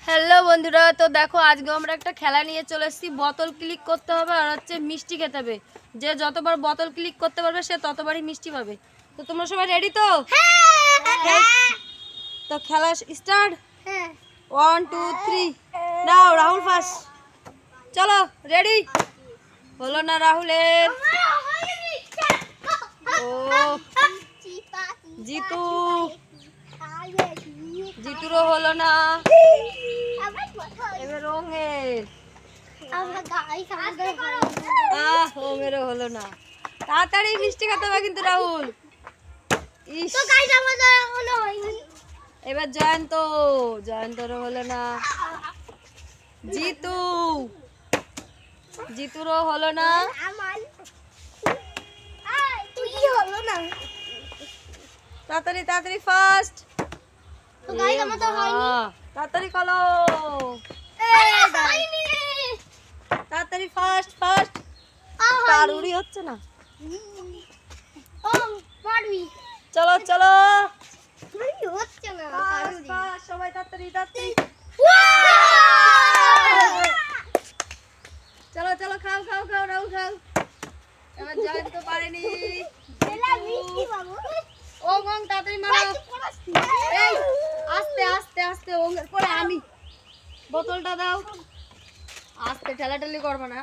Hello বন্ধুরা, তো দেখো আজকে আমরা একটা খেলা নিয়ে চলে এসেছি। বোতল ক্লিক করতে হবে আর হচ্ছে মিষ্টি খেতে হবে। যে যতবার বোতল ক্লিক করতে পারবে সে ততবারই মিষ্টি পাবে। তো তোমরা সবাই রেডি তো? হ্যাঁ। তো খেলা স্টার্ট। 1 2 3 নাও। রাহুল ফার্স্ট। চলো রেডি। হলো না রাহুলের। ও জিতু, জিতুরও হলো না। এবার রঙের, ওমেরও হলো না। তাড়াতাড়ি মিষ্টি খেতে হবে কিন্তু রাহুল। এবার জয়ন্ত, জয়ন্তরও হলো না। জিতু, জিতুরও হলো না। তাড়াতাড়ি তাড়াতাড়ি ফার্স্ট। তাড়াতাড়ি করো, তাড়াতাড়ি ফার্স্ট ফার্স্ট। কারুরই হচ্ছে না। চলো চলো সবাই তাড়াতাড়ি তাড়াতাড়ি। চলো চলো খাও খাও খাও রাহুল খাও। এবার জয়ন্ত পারেনি। ও গং তাড়াতাড়ি মারো। এই আস্তে আস্তে আস্তে ওঙ্গের পরে আমি। বোতলটা দাও। আস্তে ঠেলাঠেলি করবে না।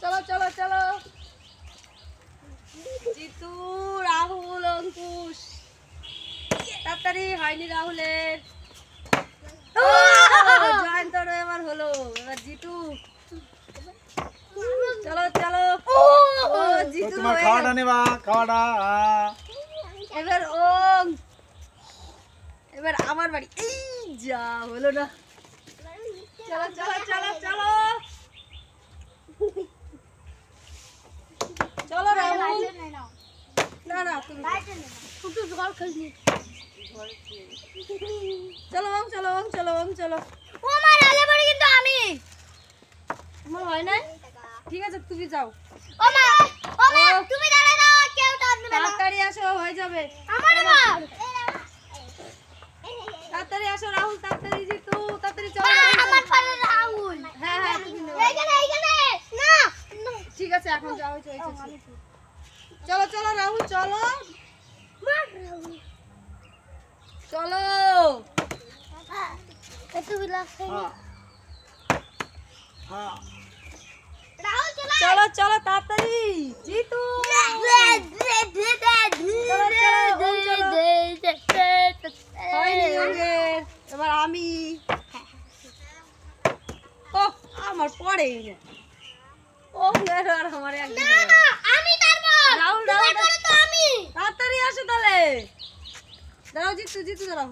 চলো চলো চলো। জিতু, রাহুল, অঙ্কুশ। তাড়াতাড়ি হয়নি রাহুলের। জয়ন্তর এবার হলো। এবার জিতু। চলো চলো। জিতু তোমার খাওয়াটা নেবা, খাওয়াটা। এবার ওম, এবার আমার বাড়ি। এই যা হলো না। চলো চলো চলো চলো চলো রাহুল। না না তুমি চলো ওম চলো ওম চলো ওম চলো। কিন্তু আমি আমার হয় না। ঠিক আছে তুমি যাও। তাড়াতাড়ি আসো, হয়ে যাবে। তাড়াতাড়ি আসো রাহুল, তাড়াতাড়ি জিতু, তাড়াতাড়ি চলো। হ্যাঁ হ্যাঁ তুমি নাও। ঠিক আছে এখন যাও। চলো চলো রাহুল চলো চলো। চলো চলো তাড়াতাড়ি জিতু। এবার আমি। ও আমার পরে ও আর আমার একদম রাহুল রাহুল তাড়াতাড়ি আসো তাহলে। দাঁড়াও জিতু জিতু দাঁড়াও।